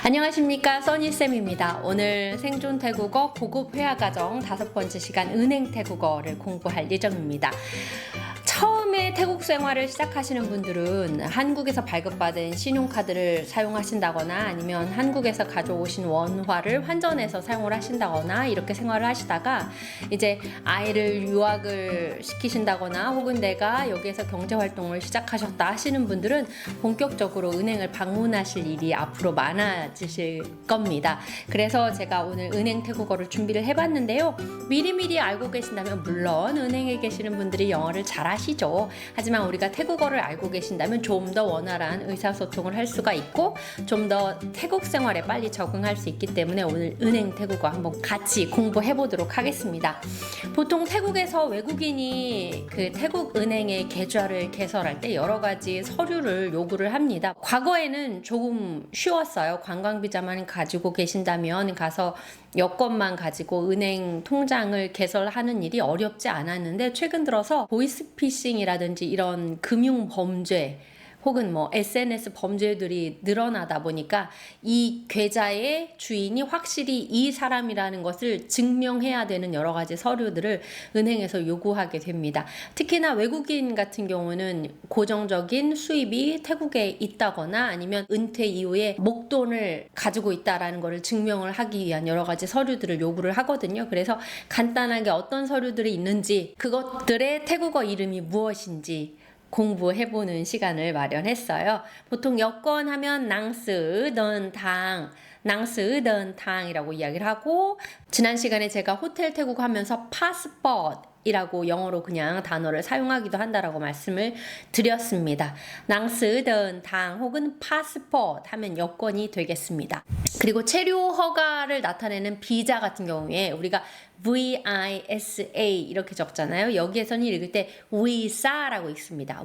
안녕하십니까, 써니쌤입니다. 오늘 생존 태국어 고급 회화 과정 5번째 시간 은행 태국어를 공부할 예정입니다. 처음에 태국 생활을 시작하시는 분들은 한국에서 발급받은 신용카드를 사용하신다거나 아니면 한국에서 가져오신 원화를 환전해서 사용을 하신다거나 이렇게 생활을 하시다가 이제 아이를 유학을 시키신다거나 혹은 내가 여기에서 경제활동을 시작하셨다 하시는 분들은 본격적으로 은행을 방문하실 일이 앞으로 많아지실 겁니다. 그래서 제가 오늘 은행 태국어를 준비를 해봤는데요. 미리미리 알고 계신다면 물론 은행에 계시는 분들이 영어를 잘하시죠. 하지만 우리가 태국어를 알고 계신다면 좀 더 원활한 의사소통을 할 수가 있고 좀 더 태국 생활에 빨리 적응할 수 있기 때문에 오늘 은행 태국어 한번 같이 공부해 보도록 하겠습니다. 보통 태국에서 외국인이 그 태국 은행의 계좌를 개설할 때 여러 가지 서류를 요구를 합니다. 과거에는 조금 쉬웠어요. 관광비자만 가지고 계신다면 가서 여권만 가지고 은행 통장을 개설하는 일이 어렵지 않았는데 최근 들어서 보이스피싱이라든지 이런 금융 범죄 혹은 SNS 범죄들이 늘어나다 보니까 이 계좌의 주인이 확실히 이 사람이라는 것을 증명해야 되는 여러 가지 서류들을 은행에서 요구하게 됩니다. 특히나 외국인 같은 경우는 고정적인 수입이 태국에 있다거나 아니면 은퇴 이후에 목돈을 가지고 있다라는 것을 증명을 하기 위한 여러 가지 서류들을 요구를 하거든요. 그래서 간단하게 어떤 서류들이 있는지 그것들의 태국어 이름이 무엇인지 공부해보는 시간을 마련했어요. 보통 여권 하면 낭스던탕이라고 이야기를 하고 지난 시간에 제가 호텔 태국어 하면서 파스포트이라고 영어로 그냥 단어를 사용하기도 한다라고 말씀을 드렸습니다. 낭스던탕 혹은 파스포트 하면 여권이 되겠습니다. 그리고 체류 허가를 나타내는 비자 같은 경우에 우리가 VISA 이렇게 적잖아요. 여기에서는 읽을 때 위사라고 읽습니다.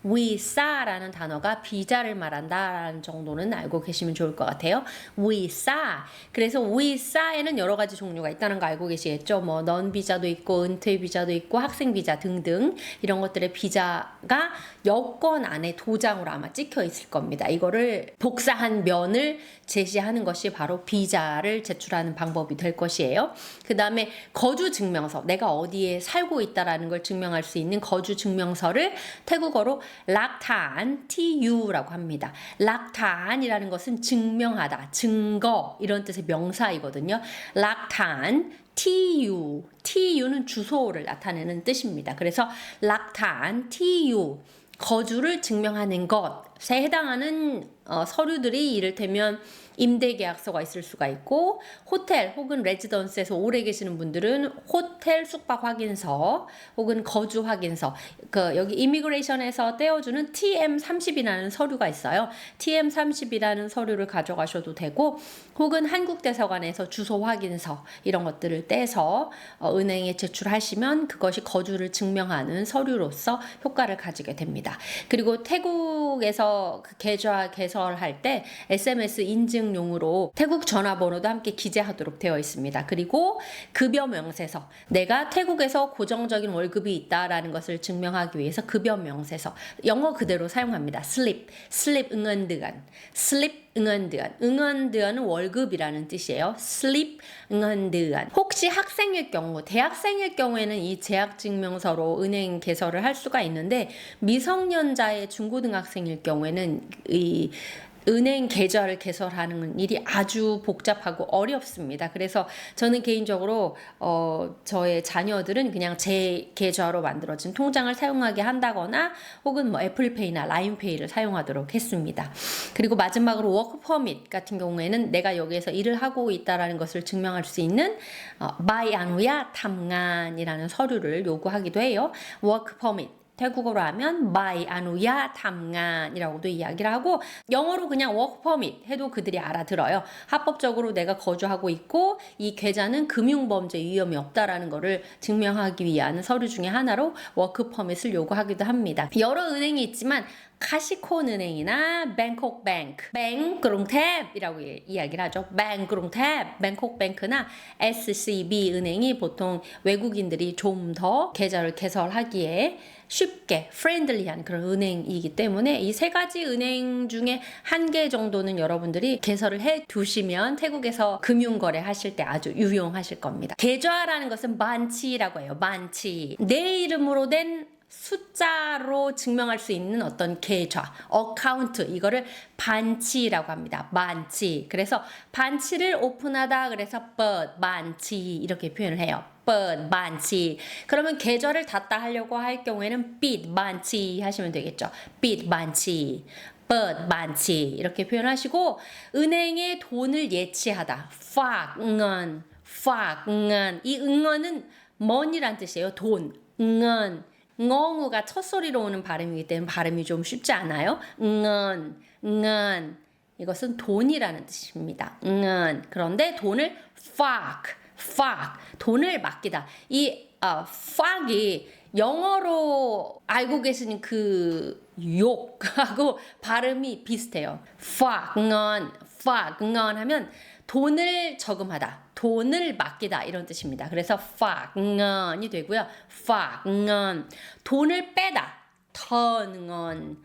위사라는 단어가 비자를 말한다라는 정도는 알고 계시면 좋을 것 같아요. 위사. 그래서 위사에는 여러 가지 종류가 있다는 거 알고 계시겠죠? 넌 비자도 있고 은퇴 비자도 있고 학생 비자 등등 이런 것들의 비자가 여권 안에 도장으로 아마 찍혀 있을 겁니다. 이거를 복사한 면을 제시하는 것이 바로 비자를 제출하는 방법이 될 것이에요. 그 다음에 거주 증명서, 내가 어디에 살고 있다라는 걸 증명할 수 있는 거주 증명서를 태국어로 락탄, TU라고 합니다. 락탄이라는 것은 증명하다, 증거 이런 뜻의 명사이거든요. 락탄, TU는 주소를 나타내는 뜻입니다. 그래서 락탄, TU, 거주를 증명하는 것에 해당하는 서류들이 이를테면 임대계약서가 있을 수가 있고 호텔 혹은 레지던스에서 오래 계시는 분들은 호텔 숙박 확인서 혹은 거주 확인서 여기 이미그레이션에서 떼어주는 TM30이라는 서류가 있어요. TM30이라는 서류를 가져가셔도 되고 혹은 한국대사관에서 주소 확인서 이런 것들을 떼서 은행에 제출하시면 그것이 거주를 증명하는 서류로서 효과를 가지게 됩니다. 그리고 태국에서 그 계좌 개설할 때 SMS 인증용으로 태국 전화번호도 함께 기재하도록 되어 있습니다. 그리고 급여 명세서, 내가 태국에서 고정적인 월급이 있다라는 것을 증명하기 위해서 급여 명세서, 영어 그대로 사용합니다. 슬립 응언드안, 응언드안은 월급이라는 뜻이에요. 슬립 응언드안. 혹시 학생일 경우, 대학생일 경우에는 이 재학증명서로 은행 개설을 할 수가 있는데 미성년자의 중고등학생일 경우에는 이 은행 계좌를 개설하는 일이 아주 복잡하고 어렵습니다. 그래서 저는 개인적으로 저의 자녀들은 그냥 제 계좌로 만들어진 통장을 사용하게 한다거나 혹은 애플페이나 라인페이를 사용하도록 했습니다. 그리고 마지막으로 워크 퍼밋 같은 경우에는 내가 여기에서 일을 하고 있다는 것을 증명할 수 있는 바이아누야 탐간이라는 서류를 요구하기도 해요. 워크 퍼밋. 태국어로 하면 바이 아누야 탐간이라고도 이야기를 하고 영어로 그냥 워크 퍼밋 해도 그들이 알아들어요. 합법적으로 내가 거주하고 있고 이 계좌는 금융범죄 위험이 없다라는 것을 증명하기 위한 서류 중에 하나로 워크 퍼밋을 요구하기도 합니다. 여러 은행이 있지만 카시콘은행이나 뱅콕뱅크, 뱅그롱탭이라고 이야기를 하죠. 뱅그롱탭, 뱅콕뱅크나 SCB 은행이 보통 외국인들이 좀 더 계좌를 개설하기에 쉽게 프렌들리한 그런 은행이기 때문에 이 세 가지 은행 중에 한 개 정도는 여러분들이 개설을 해 두시면 태국에서 금융거래 하실 때 아주 유용하실 겁니다. 계좌라는 것은 만치라고 해요. 만치. 내 이름으로 된 숫자로 증명할 수 있는 어떤 계좌, 어카운트, 이거를 반치라고 합니다. 반치. 그래서 반치를 오픈하다 그래서 ปิด 반치 이렇게 표현을 해요. ปิด 반치. 그러면 계좌를 닫다 하려고 할 경우에는 ปิด 반치 하시면 되겠죠. ปิด 반치. ปิด 반치 이렇게 표현하시고 은행에 돈을 예치하다.ฝาก งิน, ฝาก งิน. 이 응언은 money란 뜻이에요. 돈. งิน. ng어가 첫 소리로 오는 발음이기 때문에 발음이 좀 쉽지 않아요. งิน이것은 돈이라는 뜻입니다. งิน그런데 돈을ฝาก돈을 맡기다. 이ฝาก이 영어로 알고 계시는 그 욕하고 발음이 비슷해요.ฝาก งิน하면 돈을 저금하다, 돈을 맡기다 이런 뜻입니다. 그래서 ฝาก งิน이 되고요. ฝาก งิน, 돈을 빼다, ถอน งิ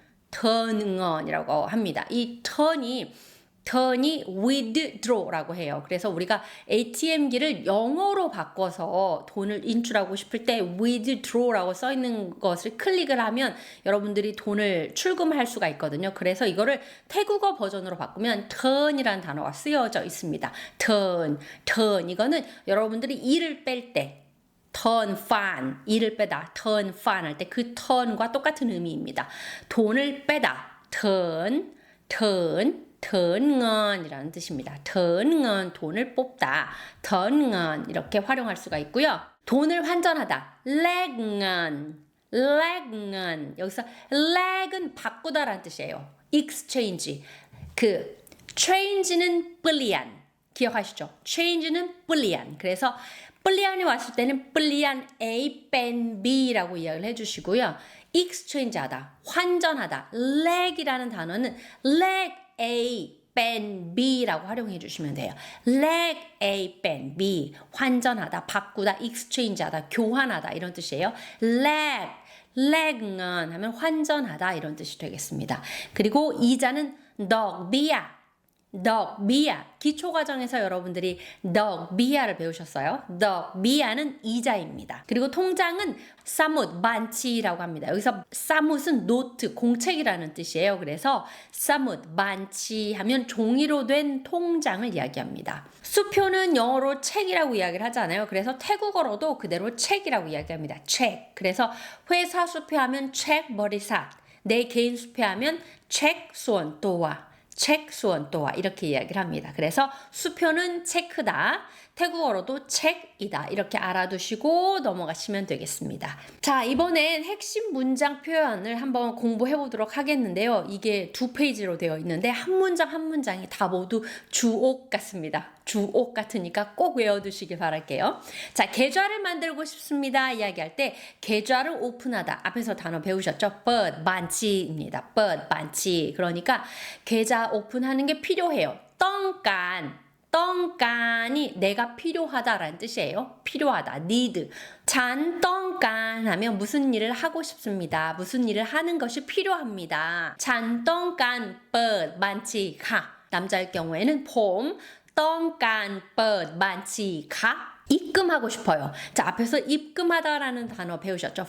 น이라고 합니다. 이 turn이 withdraw라고 해요. 그래서 우리가 ATM기를 영어로 바꿔서 돈을 인출하고 싶을 때 withdraw라고 써 있는 것을 클릭을 하면 여러분들이 돈을 출금할 수가 있거든요. 그래서 이거를 태국어 버전으로 바꾸면 turn이라는 단어가 쓰여져 있습니다. turn 이거는 여러분들이 일을 뺄 때 turn fan 일을 빼다 turn fan 할 때 그 turn과 똑같은 의미입니다. 돈을 빼다 turn 턴งิน이라는 뜻입니다. 턴งิน 돈을 뽑다. 턴งิน 이렇게 활용할 수가 있고요. 돈을 환전하다. 렉งิน 여기서 렉은 바꾸다라는 뜻이에요. exchange. 그 change는 불리안. 기억하시죠? change는 불리안. 그래서 불리안이 왔을 때는 불리안 A 뺀 B라고 이야기를 해주시고요. exchange 하다, 환전하다. 렉이라는 단어는 렉 A 뺀 B라고 활용해 주시면 돼요. 렉 A 뺀 B. 환전하다, 바꾸다, exchange 하다, 교환하다 이런 뜻이에요. 렉은 하면 환전하다 이런 뜻이 되겠습니다. 그리고 이자는 덕비야. 기초과정에서 여러분들이 덕비야를 배우셨어요. 덕비야는 이자입니다. 그리고 통장은 사뭇, 만치라고 합니다. 여기서 사뭇은 노트, 공책이라는 뜻이에요. 그래서 사뭇, 만치 하면 종이로 된 통장을 이야기합니다. 수표는 영어로 책이라고 이야기를 하잖아요. 그래서 태국어로도 그대로 책이라고 이야기합니다. 책. 그래서 회사 수표하면 책 머리삿, 내 개인 수표하면 책 수원또와 책 수원또와 이렇게 이야기를 합니다. 그래서 수표는 체크다. 태국어로도 책이다. 이렇게 알아두시고 넘어가시면 되겠습니다. 자, 이번엔 핵심 문장 표현을 한번 공부해 보도록 하겠는데요. 이게 2페이지로 되어 있는데 한 문장 한 문장이 다 모두 주옥 같습니다. 주옥 같으니까 꼭 외워두시길 바랄게요. 자, 계좌를 만들고 싶습니다. 이야기할 때 계좌를 오픈하다. 앞에서 단어 배우셨죠? ปิด 반치입니다. ปิด 반치. 그러니까 계좌 오픈하는 게 필요해요. 덩간이 내가 필요하다라는 뜻이에요. 필요하다, need. 잔덩간 하면 무슨 일을 하고 싶습니다. 무슨 일을 하는 것이 필요합니다. 잔덩간 ปิด 반치 가. 남자일 경우에는 봄 덩간 ปิด 반치 가. 입금하고 싶어요. 자, 앞에서 입금하다라는 단어 배우셨죠?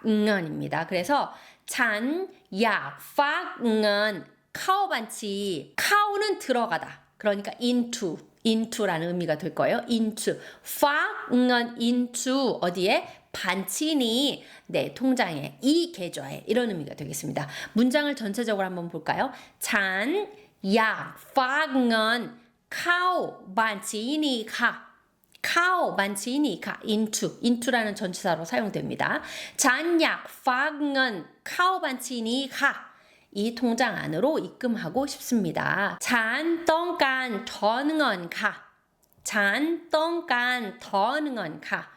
팍은입니다. 그래서 잔약 팍은 카오반치. 카오는 들어가다. 그러니까 into라는 의미가 될 거예요. into. 팍은 into 어디에? 반치니 내 통장에, 이 계좌에 이런 의미가 되겠습니다. 문장을 전체적으로 한번 볼까요? 잔약 팍은 카오반치니 가. 카오반치니까 into라는 전치사로 사용됩니다. 잔약 팍은 카오반치니까 이 통장 안으로 입금하고 싶습니다. 잔덩간 더능언가. 잔덩간 더능언가.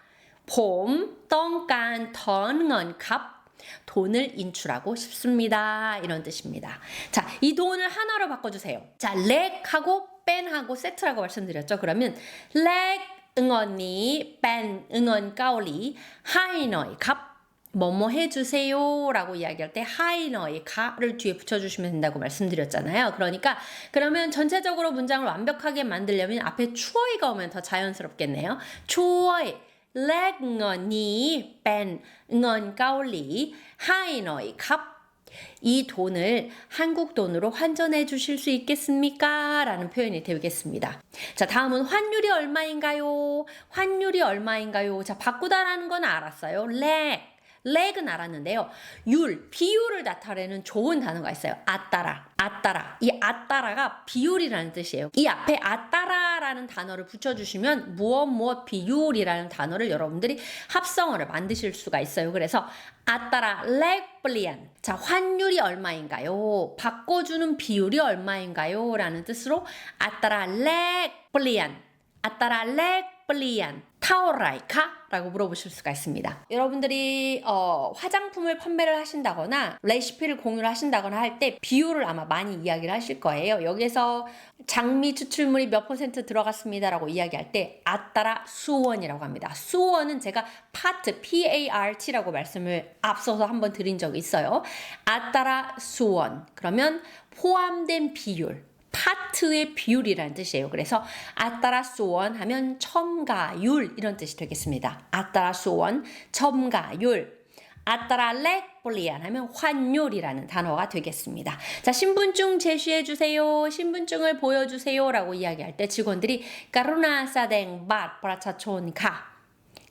봄 덩간 더능언갑. 돈을 인출하고 싶습니다. 이런 뜻입니다. 자, 이 돈을 하나로 바꿔주세요. 자, 렉하고 뺀하고 세트라고 말씀드렸죠. 그러면 렉 응언니 뺀 응언 까올리 하이너이 값 뭐뭐 해주세요 라고 이야기할 때 하이너이 가를 뒤에 붙여주시면 된다고 말씀드렸잖아요. 그러니까 그러면 전체적으로 문장을 완벽하게 만들려면 앞에 추어이가 오면 더 자연스럽겠네요. 추어이 렉 응언니 뺀 응언 까올리 하이너이 값 이 돈을 한국 돈으로 환전해 주실 수 있겠습니까? 라는 표현이 되겠습니다. 자, 다음은 환율이 얼마인가요? 환율이 얼마인가요? 자, 바꾸다라는 건 알았어요. 렉은 알았는데요. 비율을 나타내는 좋은 단어가 있어요. 아따라. 이 아따라가 비율이라는 뜻이에요. 이 앞에 아따라라는 단어를 붙여주시면 무엇 비율이라는 단어를 여러분들이 합성어를 만드실 수가 있어요. 그래서 아따라 렉 블리안. 자, 환율이 얼마인가요? 바꿔주는 비율이 얼마인가요? 라는 뜻으로 아따라 렉 블리안. 아따라 렉 블리안. 타오라이카? 라고 물어보실 수가 있습니다. 여러분들이 화장품을 판매를 하신다거나 레시피를 공유를 하신다거나 할 때 비율을 아마 많이 이야기를 하실 거예요. 여기서 장미 추출물이 몇 % 들어갔습니다 라고 이야기할 때 아따라 수원이라고 합니다. 수원은 제가 파트, PART라고 말씀을 앞서서 한번 드린 적이 있어요. 아따라 수원. 그러면 포함된 비율. 파트의 비율이라는 뜻이에요. 그래서 아따라 수원 하면 첨가율 이런 뜻이 되겠습니다. 아따라 수원, 첨가율. 아따라 렉 볼리안 하면 환율이라는 단어가 되겠습니다. 자, 신분증 제시해 주세요. 신분증을 보여주세요 라고 이야기할 때 직원들이 까루나 사댕 밭 브라차촌 가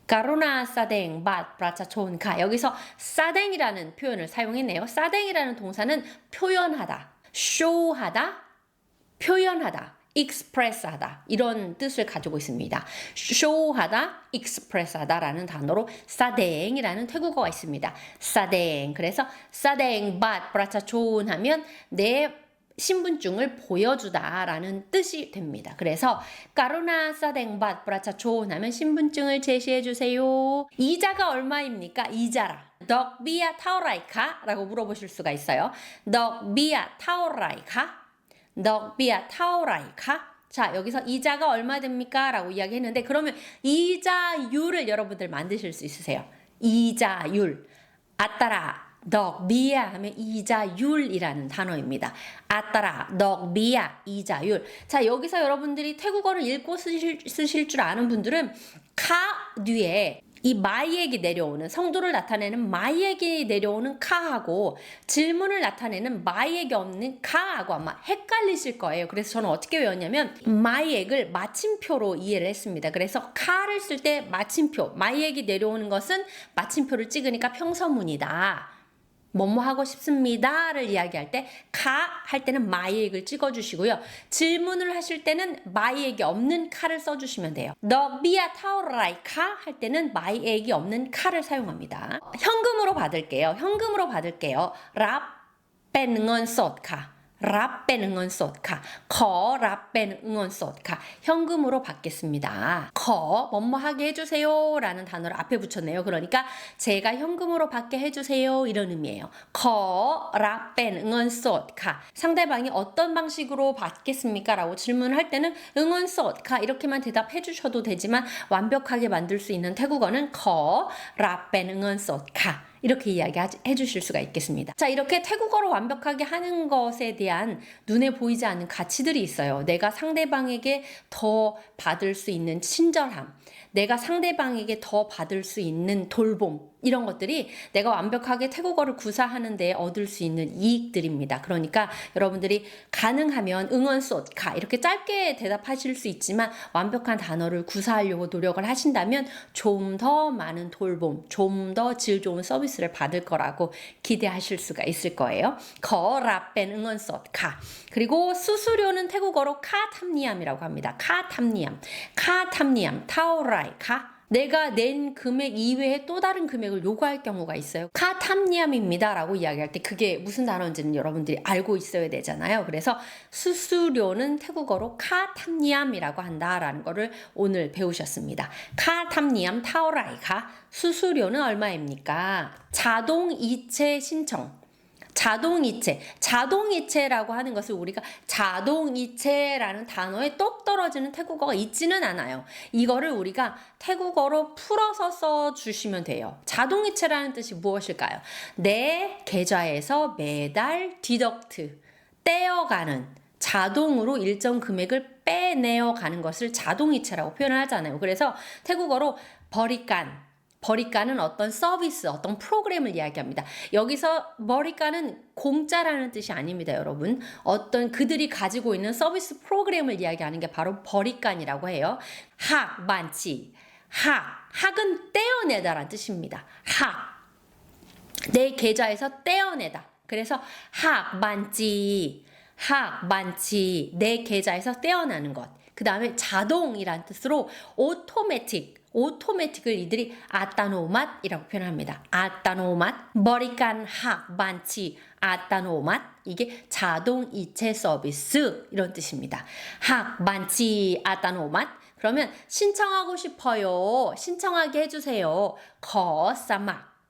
까루나 사댕 밭 브라차촌 가 여기서 사댕이라는 표현을 사용했네요. 사댕이라는 동사는 표현하다, 쇼하다, 표현하다, express하다 이런 뜻을 가지고 있습니다. show하다, express하다라는 단어로 사댕이라는 태국어가 있습니다. 사댕. 그래서 사댕 밭 브라차촌 하면 내 신분증을 보여주다라는 뜻이 됩니다. 그래서 까루나 사댕 밭 브라차촌 하면 신분증을 제시해 주세요. 이자가 얼마입니까? 이자라. 덕비야 타오라이카? 라고 물어보실 수가 있어요. 덕비야 타오라이카? 덕비야 타오라이카? 자, 여기서 이자가 얼마 됩니까? 라고 이야기했는데 그러면 이자율을 여러분들 만드실 수 있으세요. 이자율. 아따라 덕비야 하면 이자율이라는 단어입니다. 아따라 덕비야 이자율. 자, 여기서 여러분들이 태국어를 읽고 쓰실 줄 아는 분들은 카 뒤에 이 마이액이 내려오는 성도를 나타내는 마이액이 내려오는 카하고 질문을 나타내는 마이액이 없는 카하고 아마 헷갈리실 거예요. 그래서 저는 어떻게 외웠냐면 마이액을 마침표로 이해를 했습니다. 그래서 카를 쓸 때 마침표, 마이액이 내려오는 것은 마침표를 찍으니까 평서문이다. 뭐뭐 하고 싶습니다를 이야기할 때 카 할 때는 마이액을 찍어주시고요. 질문을 하실 때는 마이액이 없는 카를 써주시면 돼요. 너 비아 타오라이 카 할 때는 마이액이 없는 카를 사용합니다. 현금으로 받을게요. 랍 뺀응언 쏟카. 랍 뺀응언 쏟카. 랍 뺀응언 쏟카. 현금으로 받겠습니다. 뭐뭐 하게 해주세요 라는 단어를 앞에 붙였네요. 그러니까 제가 현금으로 받게 해주세요 이런 의미예요. 랍 뺀응언 쏟카. 상대방이 어떤 방식으로 받겠습니까? 라고 질문을 할 때는 응언 쏟카 이렇게만 대답해 주셔도 되지만 완벽하게 만들 수 있는 태국어는 랍 뺀응언 쏟카 이렇게 이야기해 주실 수가 있겠습니다. 자, 이렇게 태국어로 완벽하게 하는 것에 대한 눈에 보이지 않는 가치들이 있어요. 내가 상대방에게 더 받을 수 있는 친절함, 내가 상대방에게 더 받을 수 있는 돌봄, 이런 것들이 내가 완벽하게 태국어를 구사하는 데 얻을 수 있는 이익들입니다. 그러니까 여러분들이 가능하면 응원 쏟카 이렇게 짧게 대답하실 수 있지만 완벽한 단어를 구사하려고 노력을 하신다면 좀 더 많은 돌봄, 좀 더 질 좋은 서비스를 받을 거라고 기대하실 수가 있을 거예요. 거라뺀 응원 쏟카. 그리고 수수료는 태국어로 카탐니암이라고 합니다. 카탐니암, 타오라이 카. 내가 낸 금액 이외에 또 다른 금액을 요구할 경우가 있어요. 카탐니암입니다 라고 이야기할 때 그게 무슨 단어인지는 여러분들이 알고 있어야 되잖아요. 그래서 수수료는 태국어로 카탐니암이라고 한다라는 거를 오늘 배우셨습니다. 카탐니암 타오라이가 수수료는 얼마입니까? 자동이체 신청. 자동이체라고 하는 것을 우리가 자동이체라는 단어에 똑 떨어지는 태국어가 있지는 않아요. 이거를 우리가 태국어로 풀어서 써주시면 돼요. 자동이체라는 뜻이 무엇일까요? 내 계좌에서 매달 디덕트, 떼어가는, 자동으로 일정 금액을 빼내어 가는 것을 자동이체라고 표현을 하잖아요. 그래서 태국어로 버리까는 어떤 서비스, 어떤 프로그램을 이야기합니다. 여기서 버리까는 공짜라는 뜻이 아닙니다, 여러분. 어떤 그들이 가지고 있는 서비스 프로그램을 이야기하는 게 바로 버리까이라고 해요. 만치. 학은 떼어내다라는 뜻입니다. 내 계좌에서 떼어내다. 그래서 만치, 내 계좌에서 떼어나는 것. 그 다음에 자동이란 뜻으로 오토매틱을 이들이 아따노맛이라고 표현합니다. 아따노맛, 머리간 만치, 아따노맛, 이게 자동이체 서비스 이런 뜻입니다. 만치, 아따노맛. 그러면 신청하고 싶어요. 신청하게 해주세요.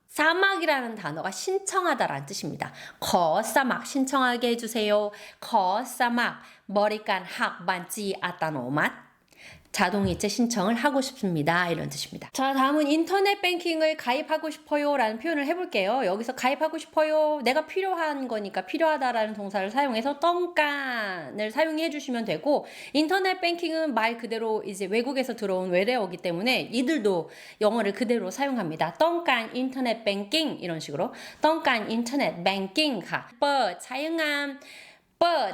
사막이라는 단어가 신청하다라는 뜻입니다. 사막 신청하게 해주세요. 사막 머리간 만치 아따노맛. 자동이체 신청을 하고 싶습니다. 이런 뜻입니다. 자, 다음은 인터넷 뱅킹을 가입하고 싶어요 라는 표현을 해볼게요. 여기서 가입하고 싶어요. 내가 필요한 거니까 필요하다라는 동사를 사용해서 떵깐을 사용해 주시면 되고, 인터넷 뱅킹은 말 그대로 이제 외국에서 들어온 외래어기 때문에 이들도 영어를 그대로 사용합니다. 떵깐 인터넷 뱅킹 이런 식으로 떵깐 인터넷 뱅킹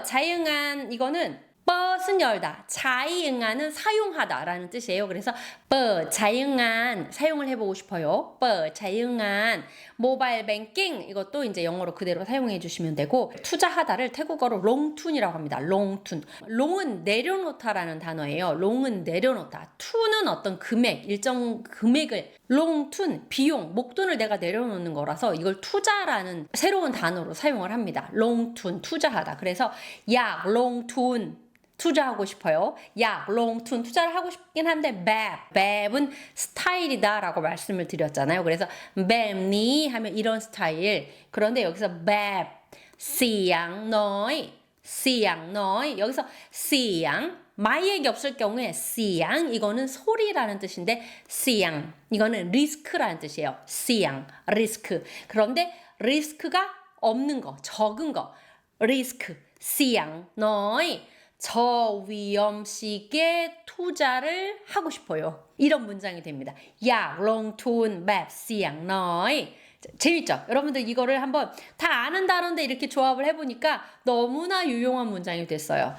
자영한 이거는 뻗은 열다, 자이응안은 사용하다라는 뜻이에요. 그래서 자이응안 사용을 해보고 싶어요. 자이응안 모바일 뱅킹 이것도 이제 영어로 그대로 사용해 주시면 되고, 투자하다를 태국어로 롱툰이라고 합니다. 롱은 내려놓다라는 단어예요. 롱은 내려놓다. 툰은 어떤 금액, 일정 금액을, 롱툰 비용, 목돈을 내가 내려놓는 거라서 이걸 투자라는 새로운 단어로 사용을 합니다. 롱툰 투자하다. 그래서 롱툰 투자하고 싶어요. 롱툰 투자를 하고 싶긴 한데 맵은 스타일이다 라고 말씀을 드렸잖아요. 그래서 맵니 하면 이런 스타일. 그런데 여기서 맵 시양 너이 여기서 시양 마이액이 없을 경우에 시양 이거는 소리라는 뜻인데, 시양 이거는 리스크라는 뜻이에요. 시양 리스크. 그런데 리스크가 없는 거, 적은 거, 리스크 시양 너이 저위험식의 투자를 하고 싶어요. 이런 문장이 됩니다. 롱툰 맵 시양 너이. 재밌죠? 여러분들 이거를 한번 다 아는 단어인데 이렇게 조합을 해보니까 너무나 유용한 문장이 됐어요.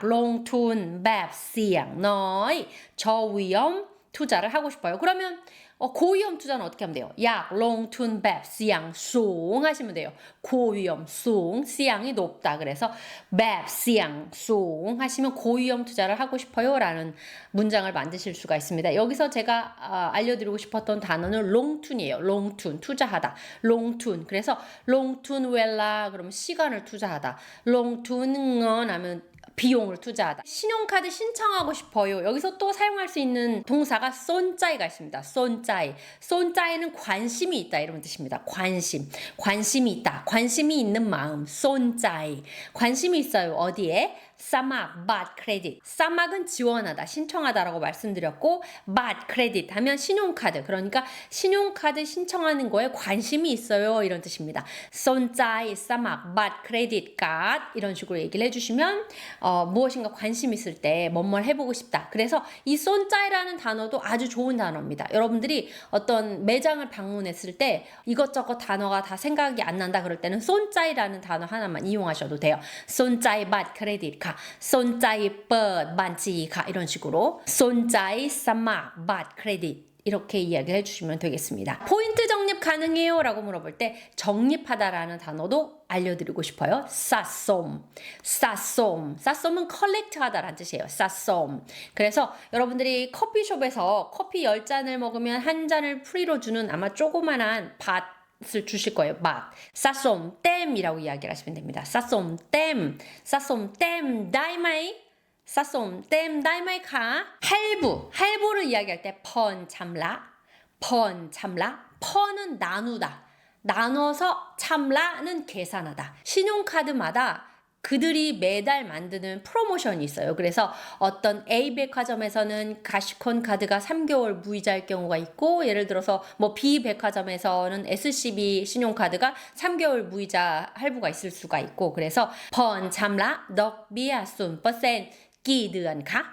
롱툰 맵 시양 너이. 저위험 투자를 하고 싶어요. 그러면 고위험 투자는 어떻게 하면 돼요? 롱툰 맵 시양 숭 하시면 돼요. 고위험 숭, 시양이 높다. 그래서 맵 시양 숭 하시면 고위험 투자를 하고 싶어요 라는 문장을 만드실 수가 있습니다. 여기서 제가 알려드리고 싶었던 단어는 롱툰이에요. 롱툰, 투자하다. 롱툰. 그래서 롱툰 웰라 그러면 시간을 투자하다. 롱툰 은 하면 비용을 투자하다. 신용카드 신청하고 싶어요. 여기서 또 사용할 수 있는 동사가 쏜짜이가 있습니다. 쏜짜이는 관심이 있다 이런 뜻입니다. 관심이 있다. 관심이 있는 마음. 쏜짜이. 관심이 있어요. 어디에? 사막, 밭, 크레딧. 사막은 지원하다, 신청하다라고 말씀드렸고, 밭, 크레딧 하면 신용카드. 그러니까 신용카드 신청하는 거에 관심이 있어요. 이런 뜻입니다. 쏜짜이, 사막, 밭, 크레딧, 갓 이런 식으로 얘기를 해주시면 무엇인가 관심 있을 때 뭐뭘 해보고 싶다. 그래서 이 쏜짜이라는 단어도 아주 좋은 단어입니다. 여러분들이 어떤 매장을 방문했을 때 이것저것 단어가 다 생각이 안 난다 그럴 때는 쏜짜이라는 단어 하나만 이용하셔도 돼요. 쏜짜이, 밭, 크레딧, 가. 쏜짜이 뻗 반지가 이런 식으로 쏜짜이 사막 밭 크레딧 이렇게 이야기를 해주시면 되겠습니다. 포인트 적립 가능해요? 라고 물어볼 때 적립하다라는 단어도 알려드리고 싶어요. 싸쏨, 싸쏨. 싸쏨은 컬렉트 하다라는 뜻이에요. 싸쏨. 그래서 여러분들이 커피숍에서 커피 10잔을 먹으면 한 잔을 프리로 주는 아마 조그만한 밭을 주실 거예요. 밭. 싸쏨 땜이라고 이야기를 하시면 됩니다. 싸쏨 땜, 싸쏨 땜, 다이마이. 싸쏨 땜 다이마이카. 할부를 이야기할 때 펀 참라, 펀 참라. 펀은 나누다, 나눠서 참라는 계산하다. 신용카드마다 그들이 매달 만드는 프로모션이 있어요. 그래서 어떤 A 백화점에서는 가시콘 카드가 3개월 무이자일 경우가 있고, 예를 들어서 뭐 B 백화점에서는 SCB 신용카드가 3개월 무이자 할부가 있을 수가 있고, 그래서 펀 참라 덕 비아 순 퍼센 끼드언카?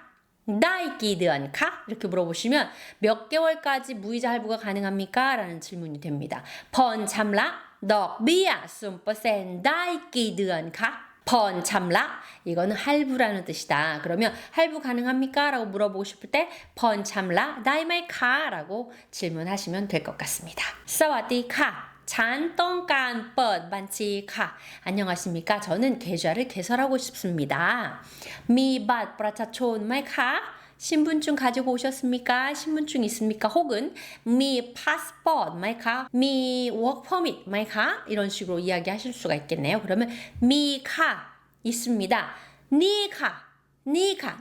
나이 끼드언카? 이렇게 물어보시면 몇 개월까지 무이자 할부가 가능합니까? 라는 질문이 됩니다. 펀 참라 덕 비아 순 퍼센 나이 끼드언카? 펀 참라, 이거는 할부라는 뜻이다. 그러면 할부 가능합니까? 라고 물어보고 싶을 때 펀 참라 다이마이카? 라고 질문하시면 될 것 같습니다. 사와디카. 잔똥간 뻗 반치카. 안녕하십니까? 저는 계좌를 개설하고 싶습니다. 미밭 브라차촌 마이카. 신분증 가지고 오셨습니까? 신분증 있습니까? 혹은 미 파스포트 마이카, 미 워크퍼밋 마이카, 이런 식으로 이야기하실 수가 있겠네요. 그러면 미카 있습니다. 니카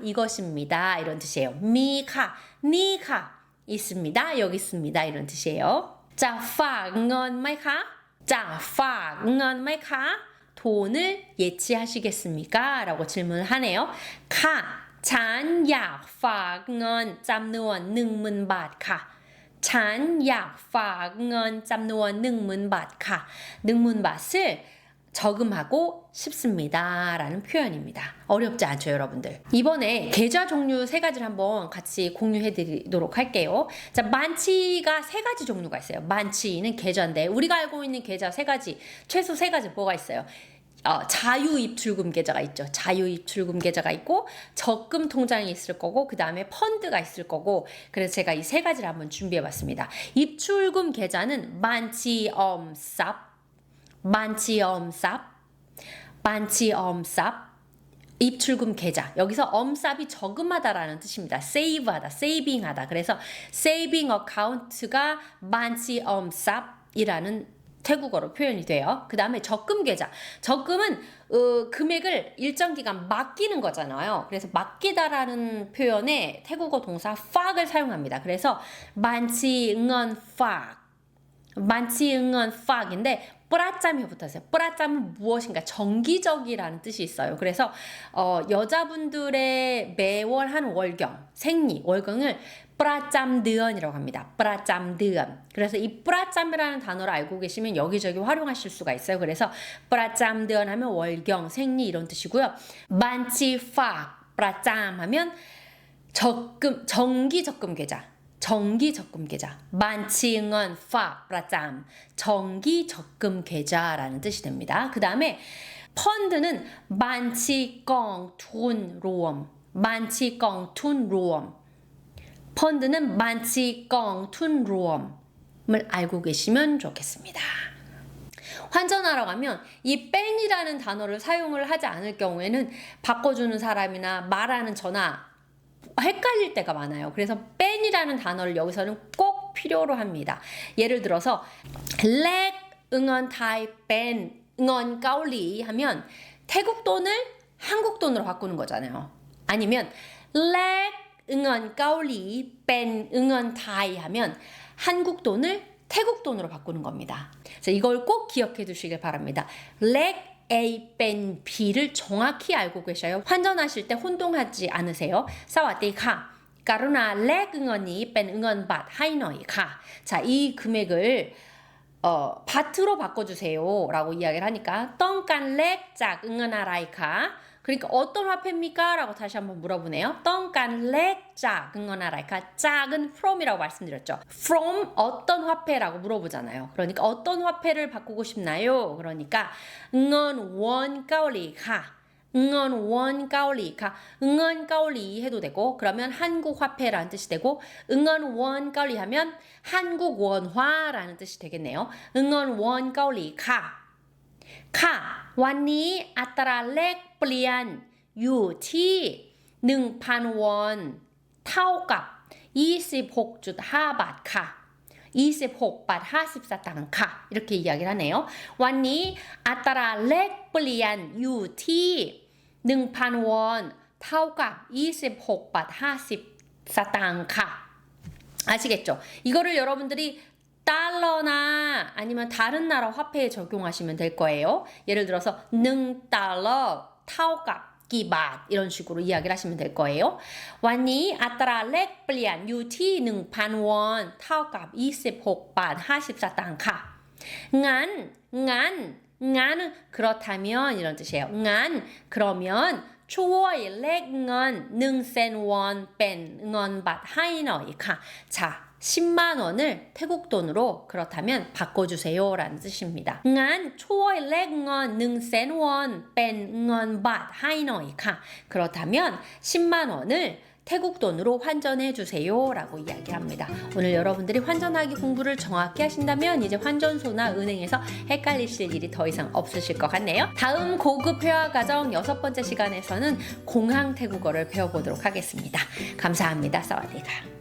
이것입니다. 이런 뜻이에요. 미카 니카 있습니다. 여기 있습니다. 이런 뜻이에요. 자, 팍เงิน 마이카? 자, 팍เงิน 마이카? 돈을 예치하시겠습니까? 라고 질문을 하네요. 카ฉันอยากฝากเงินจำนวน 10,000 บาทค่ะ ฉันอยากฝากเงินจำนวน 10,000 บาทค่ะ 10,000 바트를 저금하고 싶습니다. 라는 표현입니다. 어렵지 않죠, 여러분들? 이번에 계좌 종류 3가지를 한번 같이 공유해 드리도록 할게요. 자, 만치가 3가지 종류가 있어요. 만치는 계좌인데, 우리가 알고 있는 계좌 3가지, 최소 3가지 뭐가 있어요? 자유입출금 계좌가 있죠. 자유입출금 계좌가 있고, 적금 통장이 있을 거고, 그 다음에 펀드가 있을 거고, 그래서 제가 이 3가지를 한번 준비해 봤습니다. 입출금 계좌는 만치엄쌉, 만치엄쌉, 만치엄쌉, 입출금 계좌. 여기서 엄쌉이 저금하다라는 뜻입니다. save하다, saving하다. 그래서 saving account가 만치엄쌉이라는 태국어로 표현이 돼요. 그 다음에 적금 계좌. 적금은 금액을 일정 기간 맡기는 거잖아요. 그래서 맡기다라는 표현에 태국어 동사 팍을 사용합니다. 그래서 만치 응언 팍, 만치 응언 팍인데 뿌라짬이 붙었어요. 뿌라짬은 무엇인가? 정기적이라는 뜻이 있어요. 그래서 여자분들의 매월 한 월경, 생리, 월경을 뿌라짬드언이라고 합니다. 뿌라짬드언. 그래서 이 뿌라짬이라는 단어를 알고 계시면 여기저기 활용하실 수가 있어요. 그래서 뿌라짬드언 하면 월경, 생리 이런 뜻이고요. 만치팍, 뿌라짬 하면 적금, 정기 적금 계좌. 정기 적금 계좌. 만치응언 팍 프라짬. 정기 적금 계좌라는 뜻이 됩니다. 그 다음에 펀드는 만치껑 툰 로엄. 만치껑 툰 로엄. 펀드는 만치껑 툰 로엄을 알고 계시면 좋겠습니다. 환전하러 가면 이 뺀이라는 단어를 사용을 하지 않을 경우에는 바꿔주는 사람이나 말하는 전화 헷갈릴 때가 많아요. 그래서 뺀이라는 단어를 여기서는 꼭 필요로 합니다. 예를 들어서 렉 응원 타이 뺀 응원 까올리 하면 태국 돈을 한국 돈으로 바꾸는 거잖아요. 아니면 렉 응원 까올리 뺀 응원 타이 하면 한국 돈을 태국 돈으로 바꾸는 겁니다. 그래서 이걸 꼭 기억해 두시길 바랍니다. 렉 A 뺀 B를 정확히 알고 계셔요. 환전하실 때 혼동하지 않으세요. 사와디카 까루나 렉 응원이 뺀 응원 밭 하이너이카. 자, 이 금액을 바트로 바꿔주세요 라고 이야기를 하니까 떵깐 렉 짝 응원하라이카. 그러니까 어떤 화폐입니까? 라고 다시 한번 물어보네요. 떵깐 렉 짝 응원하라이카. 짝은 from이라고 말씀드렸죠. from 어떤 화폐라고 물어보잖아요. 그러니까 어떤 화폐를 바꾸고 싶나요? 그러니까 응원 원 까올리카. 응원 가오리카. 응원 가오리 해도 되고 그러면 한국 화폐라는 뜻이 되고 응원 가오리 하면 한국 원화라는 뜻이 되겠네요. 응원 가오리카. 카. วันนี้อัตราแลกเปลี่ยนอยู่ที่ 1,000 วอนเท่ากับ 26.5 บาทค่ะ 26바 50 สตางค์ ค่ะ 이렇게 이야기를 하네요. วันนี้อัตราแลกเปลี่ยนอยู่ที่ 1,000 วอนเท่ากับ 26바 50 สตางค์ ค่ะ 아시겠죠? 이거를 여러분들이 달러나 아니면 다른 나라 화폐에 적용하시면 될 거예요. 예를 들어서 1달러 เท่ากับกี่บาท 이런 식으로 이야기를 하시면 될 거예요. วันนี้อัตราแลกเปลี่ยนอยู่ที่ 1,000 วอนเท่ากับ 26바 50 สตางค์ ค่ะ งั้น그렇다면 이런 뜻이에요. 그러면ช่วยแลกเงิน 1,000 วอนเป็นเงินบาทให้หน่อยค่ะ 자, 10만 원을 태국 돈으로 그렇다면 바꿔주세요 라는 뜻입니다. งั้น ช่วยแลกเงิน 1,000 วอนเป็นเงินบาทให้หน่อยค่ะ. 그렇다면 10만 원을 태국 돈으로 환전해 주세요 라고 이야기합니다. 오늘 여러분들이 환전하기 공부를 정확히 하신다면 이제 환전소나 은행에서 헷갈리실 일이 더 이상 없으실 것 같네요. 다음 고급 회화 과정 6번째 시간에서는 공항 태국어를 배워보도록 하겠습니다. 감사합니다. 사와디카.